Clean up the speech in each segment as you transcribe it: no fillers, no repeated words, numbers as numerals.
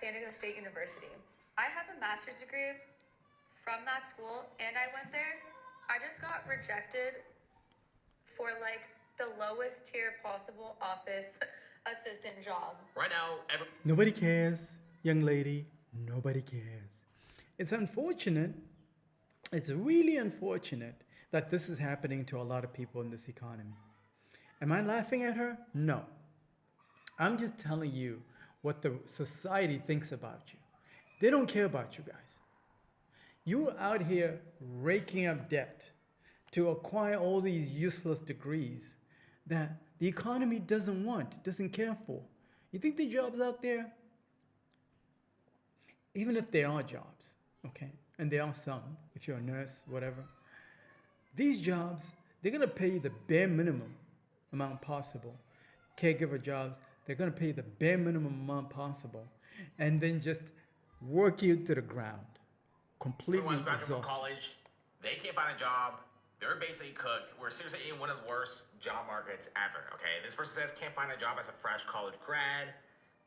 San Diego State University. I have a master's degree from that school and I went there. I just got rejected for like the lowest tier possible office assistant job. Right now, Nobody cares, young lady. Nobody cares. It's unfortunate. It's really unfortunate that this is happening to a lot of people in this economy. Am I laughing at her? No. I'm just telling you what the society thinks about you. They don't care about you guys. You're out here raking up debt to acquire all these useless degrees that the economy doesn't want, doesn't care for. You think the jobs out there, even if there are jobs, okay, and there are some, if you're a nurse, whatever, these jobs, they're gonna pay you the bare minimum amount possible. Caregiver jobs, they're gonna pay you the bare minimum amount possible, and then just work you to the ground, completely everyone's graduating from exhausted. college, they can't find a job. They're basically cooked. We're seriously in one of the worst job markets ever, okay? This person says can't find a job as a fresh college grad,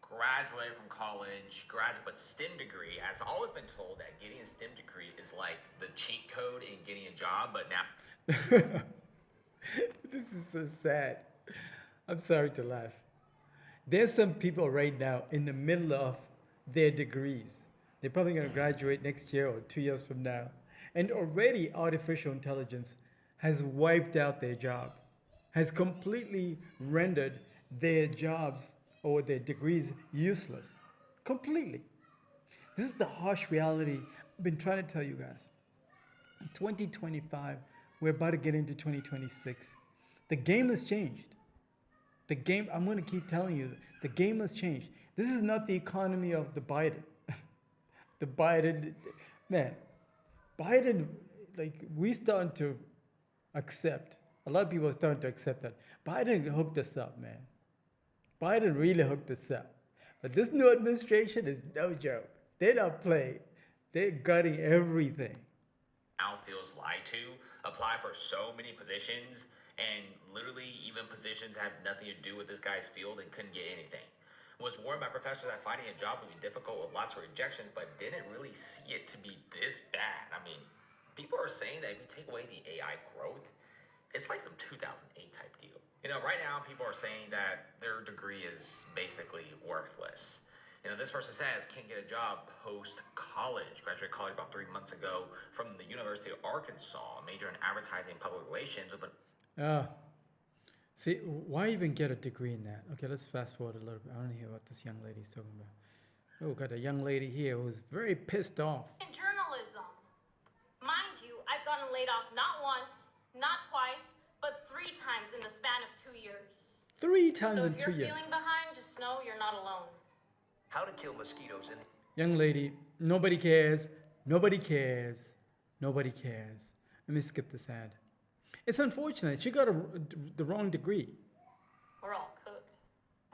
graduated from college, graduate with STEM degree. Has always been told that getting a STEM degree is like the cheat code in getting a job, but now This is so sad. I'm sorry to laugh. There's some people right now in the middle of their degrees. They're probably going to graduate next year or 2 years from now. And already artificial intelligence has wiped out their job, has completely rendered their jobs or their degrees useless. Completely. This is the harsh reality I've been trying to tell you guys. In 2025, we're about to get into 2026. The game has changed. The game, I'm going to keep telling you, the game has changed. This is not the economy of the Biden. The Biden, man, Biden, like, we starting to accept, a lot of people are starting to accept that. Biden hooked us up, man. Biden really hooked us up. But this new administration is no joke. They're not playing. They're gutting everything. feels lied to. Apply for so many positions, and literally even positions have nothing to do with this guy's field and couldn't get anything. Was warned by professors that finding a job would be difficult with lots of rejections, but didn't really see it to be this bad. I mean, people are saying that if you take away the AI growth, it's like some 2008 type deal. You know, right now people are saying that their degree is basically worthless. You know, this person says can't get a job post college. Graduated college about 3 months ago from the University of Arkansas, major in advertising and public relations with a See, why even get a degree in that? Okay, let's fast forward a little bit. I want to hear what this young lady's talking about. Oh, got a young lady here who's very pissed off. In journalism, mind you, I've gotten laid off not once, not twice, but 3 times in the span of 2 years. 3 times So in if 2 you're years. feeling behind, just know you're not alone. How to kill mosquitoes in Young lady, nobody cares. Nobody cares. Nobody cares. Let me skip this ad. It's unfortunate. She got the wrong degree. We're all cooked.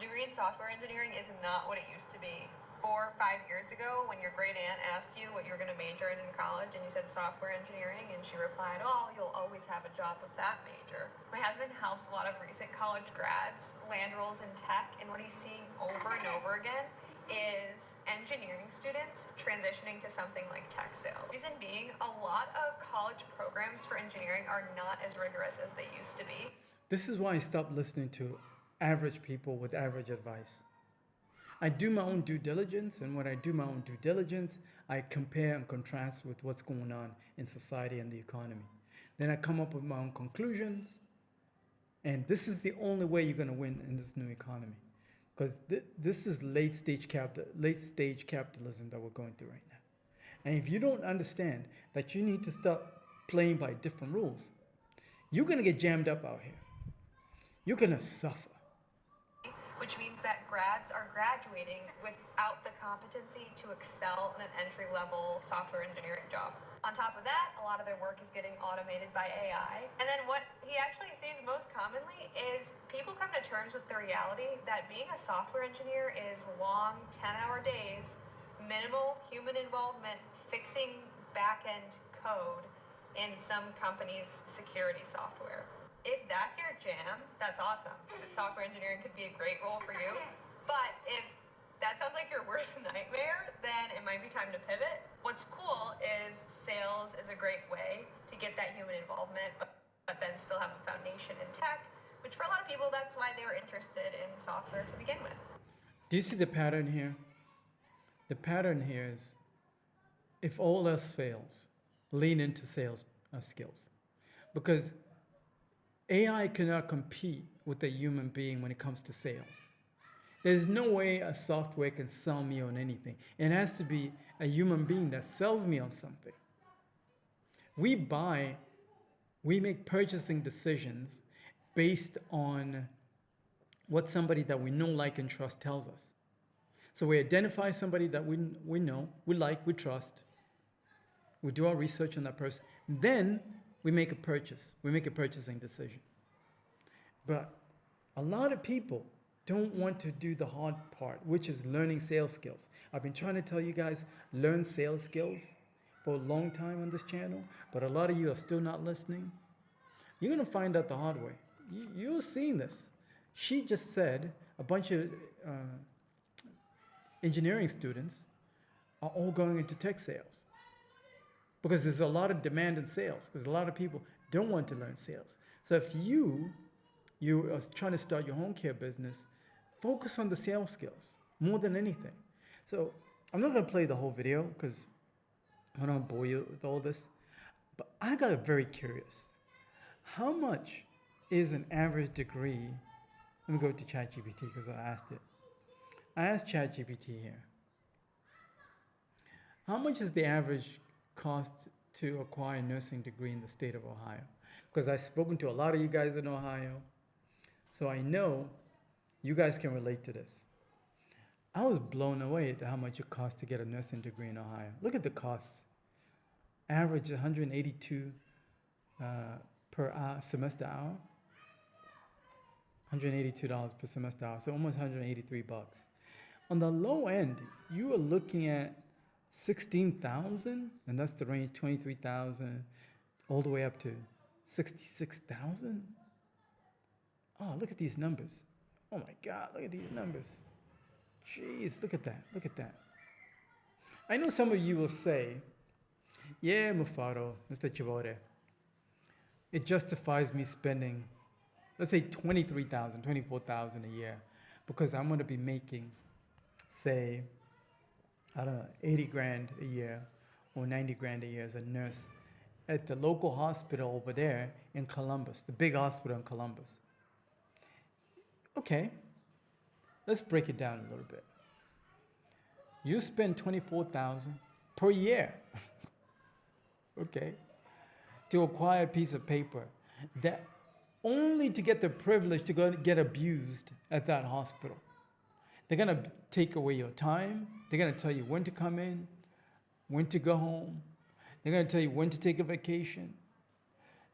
Degree in software engineering is not what it used to be. 4 or 5 years ago, when your great aunt asked you what you were going to major in college, and you said software engineering, and she replied, "Oh, you'll always have a job with that major." My husband helps a lot of recent college grads land roles in tech, and what he's seeing over and over again is engineering students transitioning to something like tech sales. Reason being, a lot of college programs for engineering are not as rigorous as they used to be. This is why I stopped listening to average people with average advice. I do my own due diligence, and when I do my own due diligence, I compare and contrast with what's going on in society and the economy. Then I come up with my own conclusions, and this is the only way you're going to win in this new economy. Because this is late stage capitalism that we're going through right now. And if you don't understand that you need to start playing by different rules, you're going to get jammed up out here. You're going to suffer. Which means that grads are graduating without the competency to excel in an entry-level software engineering job. On top of that, a lot of their work is getting automated by AI. And then what he actually sees most commonly is people come to terms with the reality that being a software engineer is long, 10-hour days, minimal human involvement, fixing back-end code in some company's security software. If that's your jam, that's awesome. Software engineering could be a great role for you. But if that sounds like your worst nightmare, then it might be time to pivot. What's cool is sales is a great way to get that human involvement, but then still have a foundation in tech, which for a lot of people, that's why they were interested in software to begin with. Do you see the pattern here? The pattern here is if all else fails, lean into sales skills. Because AI cannot compete with a human being when it comes to sales. There's no way a software can sell me on anything. It has to be a human being that sells me on something. We make purchasing decisions based on what somebody that we know, like, and trust tells us. So we identify somebody that we know, we like, we trust. We do our research on that person. Then we make a purchase. We make a purchasing decision. But a lot of people don't want to do the hard part, which is learning sales skills. I've been trying to tell you guys, learn sales skills for a long time on this channel, but a lot of you are still not listening. You're going to find out the hard way. You're seeing this. She just said a bunch of engineering students are all going into tech sales because there's a lot of demand in sales, because a lot of people don't want to learn sales. So if you are trying to start your home care business, focus on the sales skills more than anything. So I'm not going to play the whole video because I don't want to bore you with all this, but I got very curious. How much is an average degree? Let me go to ChatGPT because I asked it. I asked ChatGPT here. How much is the average cost to acquire a nursing degree in the state of Ohio? Because I've spoken to a lot of you guys in Ohio, so I know you guys can relate to this. I was blown away at how much it costs to get a nursing degree in Ohio. Look at the costs. Average $182 per semester hour. $182 per semester hour, so almost $183. On the low end, you are looking at 16,000, and that's the range, 23,000, all the way up to 66,000. Oh, look at these numbers. Oh my God, look at these numbers. Jeez, look at that, look at that. I know some of you will say, yeah, Mufaro, Mr. Chibore, it justifies me spending, let's say 23,000, 24,000 a year, because I'm going to be making, say, I don't know, 80 grand a year or 90 grand a year as a nurse at the local hospital over there in Columbus, the big hospital in Columbus. Okay, let's break it down a little bit. You spend 24,000 per year, okay, to acquire a piece of paper that only to get the privilege to go get abused at that hospital. They're going to take away your time. They're going to tell you when to come in, when to go home. They're going to tell you when to take a vacation.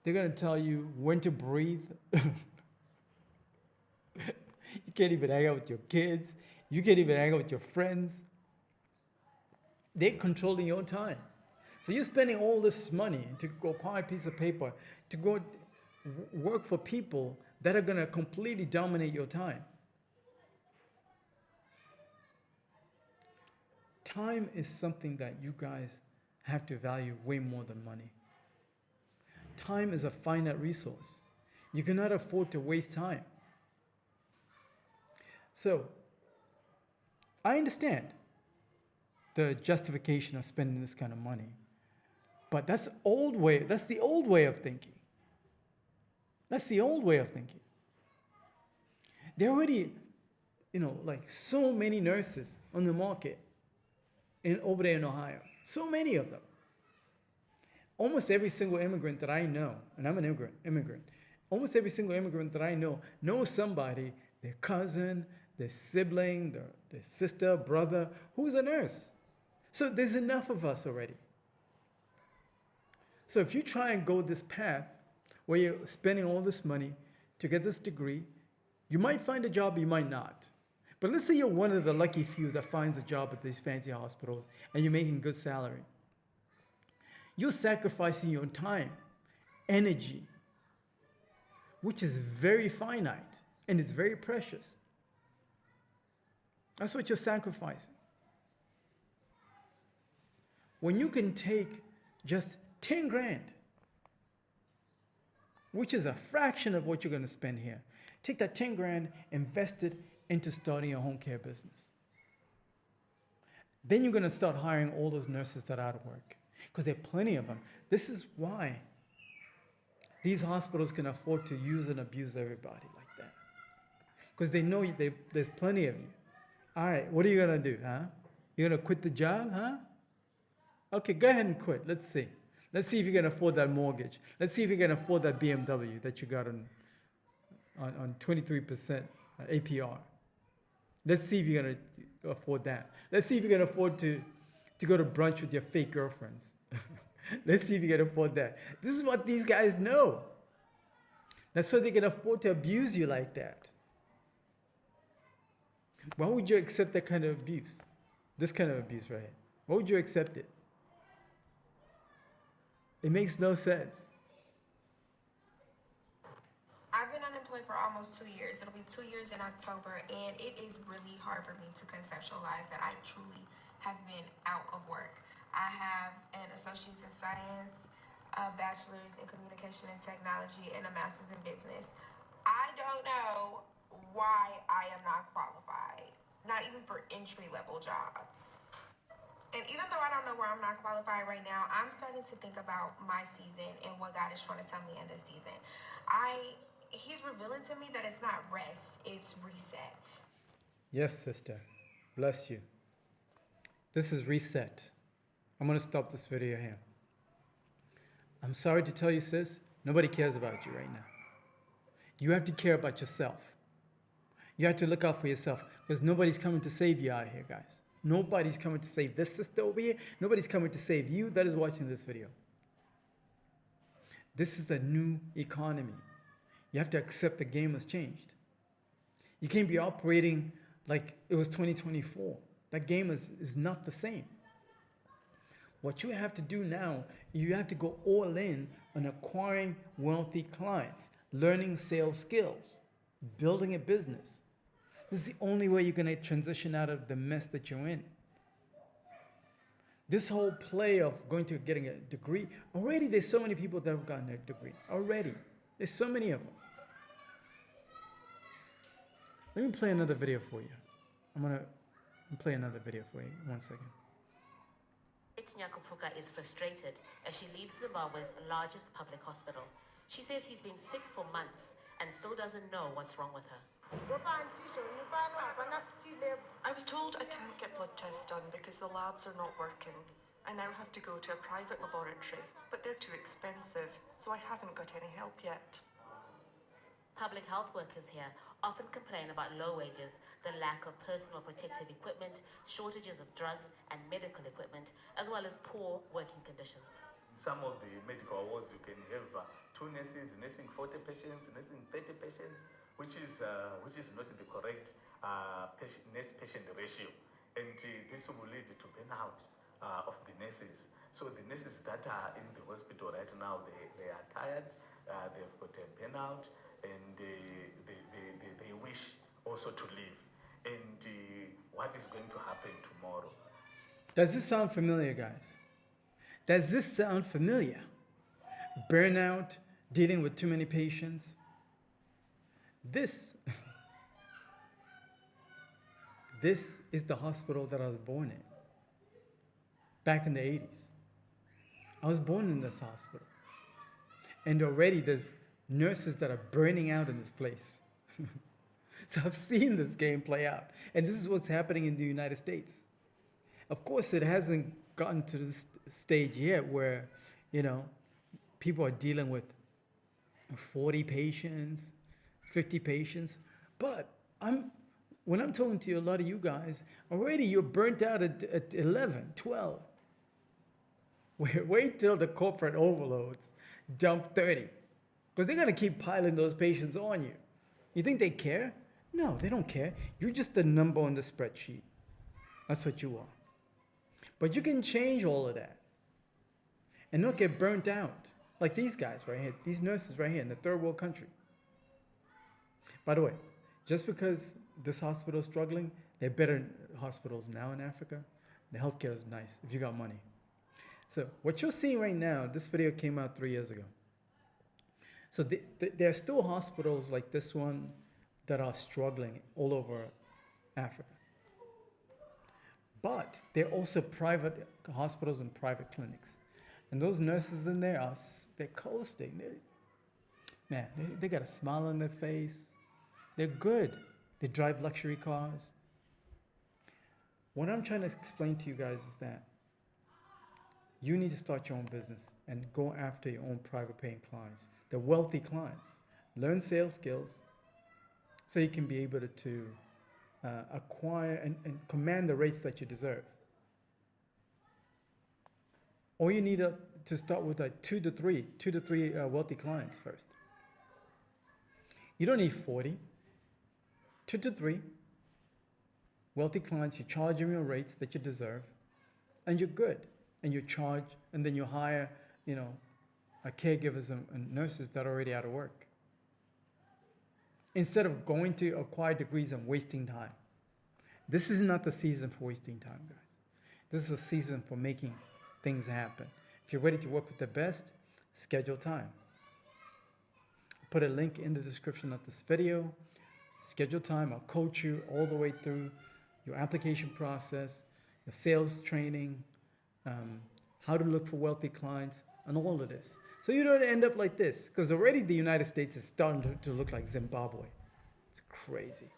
They're going to tell you when to breathe. You can't even hang out with your kids. You can't even hang out with your friends. They're controlling your time. So you're spending all this money to go acquire a piece of paper, to go work for people that are going to completely dominate your time. Time is something that you guys have to value way more than money. Time is a finite resource. You cannot afford to waste time. So, I understand the justification of spending this kind of money, but that's the old way of thinking. That's the old way of thinking. There are already, like so many nurses on the market over there in Ohio. So many of them. Almost every single immigrant that I know, and I'm an immigrant, almost every single immigrant that I know knows somebody, their cousin, their sibling, their sister, brother, who's a nurse. So there's enough of us already. So if you try and go this path where you're spending all this money to get this degree, you might find a job, you might not. But let's say you're one of the lucky few that finds a job at these fancy hospitals and you're making good salary. You're sacrificing your time, energy, which is very finite and is very precious. That's what you're sacrificing. When you can take just 10 grand, which is a fraction of what you're going to spend here, take that 10 grand, invest it into starting a home care business. Then you're going to start hiring all those nurses that are out of work, because there are plenty of them. This is why these hospitals can afford to use and abuse everybody like that, because they know there's plenty of you. All right, what are you going to do, huh? You're going to quit the job, huh? Okay, go ahead and quit. Let's see. Let's see if you can afford that mortgage. Let's see if you can afford that BMW that you got on 23% APR. Let's see if you're going to afford that. Let's see if you can afford to go to brunch with your fake girlfriends. Let's see if you can afford that. This is what these guys know. That's why they can afford to abuse you like that. Why would you accept that kind of abuse? This kind of abuse right here. Why would you accept it? It makes no sense. I've been unemployed for almost 2 years. It'll be 2 years in October, and it is really hard for me to conceptualize that I truly have been out of work. I have an associate's in science, a bachelor's in communication and technology, and a master's in business. I don't know why I am not qualified, not even for entry-level jobs. And even though I don't know where I'm not qualified right now, I'm starting to think about my season and what God is trying to tell me in this season. He's revealing to me that it's not rest, it's reset. Yes, sister. Bless you. This is reset. I'm going to stop this video here. I'm sorry to tell you, sis, nobody cares about you right now. You have to care about yourself. You have to look out for yourself, because nobody's coming to save you out here, guys. Nobody's coming to save this sister over here. Nobody's coming to save you that is watching this video. This is the new economy. You have to accept the game has changed. You can't be operating like it was 2024. That game is not the same. What you have to do now, you have to go all in on acquiring wealthy clients, learning sales skills, building a business. This is the only way you're going to transition out of the mess that you're in. This whole play of getting a degree, already there's so many people that have gotten a degree. Already. There's so many of them. Let me play another video for you. I'm going to play another video for you. 1 second. Nyakupuka is frustrated as she leaves Zimbabwe's largest public hospital. She says she's been sick for months and still doesn't know what's wrong with her. I was told I can't get blood tests done because the labs are not working. I now have to go to a private laboratory, but they're too expensive, so I haven't got any help yet. Public health workers here often complain about low wages, the lack of personal protective equipment, shortages of drugs and medical equipment, as well as poor working conditions. Some of the medical awards, you can have 2 nurses nursing 40 patients, nursing 30 patients, which is not the correct nurse-patient ratio. And this will lead to burnout of the nurses. So the nurses that are in the hospital right now, they are tired, they've got a burnout, and they wish also to leave. And what is going to happen tomorrow? Does this sound familiar, guys? Does this sound familiar? Burnout, dealing with too many patients. This is the hospital that I was born in. Back in the 80s. I was born in this hospital. And already there's nurses that are burning out in this place. So I've seen this game play out. And this is what's happening in the United States. Of course, it hasn't gotten to this stage yet where, people are dealing with 40 patients, 50 patients. But when I'm talking to you, a lot of you guys, already you're burnt out at 11, 12. Wait till the corporate overloads dump 30. Because they're going to keep piling those patients on you. You think they care? No, they don't care. You're just a number on the spreadsheet. That's what you are. But you can change all of that and not get burnt out. Like these guys right here, these nurses right here in the third world country. By the way, just because this hospital is struggling There are better hospitals now in Africa. The healthcare is nice if you got money. So what you're seeing right now, this video came out 3 years ago. So there are still hospitals like this one that are struggling all over Africa. But there are also private hospitals and private clinics. And those nurses in there, they're coasting. They got a smile on their face. They're good. They drive luxury cars. What I'm trying to explain to you guys is that you need to start your own business and go after your own private paying clients, the wealthy clients. Learn sales skills so you can be able to acquire and command the rates that you deserve. Or you need to start with like two to three wealthy clients first. You don't need 40. 2 to 3 wealthy clients. You charge them your rates that you deserve, and you're good. And you charge, and then you hire, caregivers and nurses that are already out of work. Instead of going to acquire degrees and wasting time. This is not the season for wasting time, guys. This is a season for making things happen. If you're ready to work with the best, schedule time. Put a link in the description of this video. Schedule time. I'll coach you all the way through your application process, your sales training, how to look for wealthy clients, and all of this. So you don't end up like this, because already the United States is starting to look like Zimbabwe. It's crazy.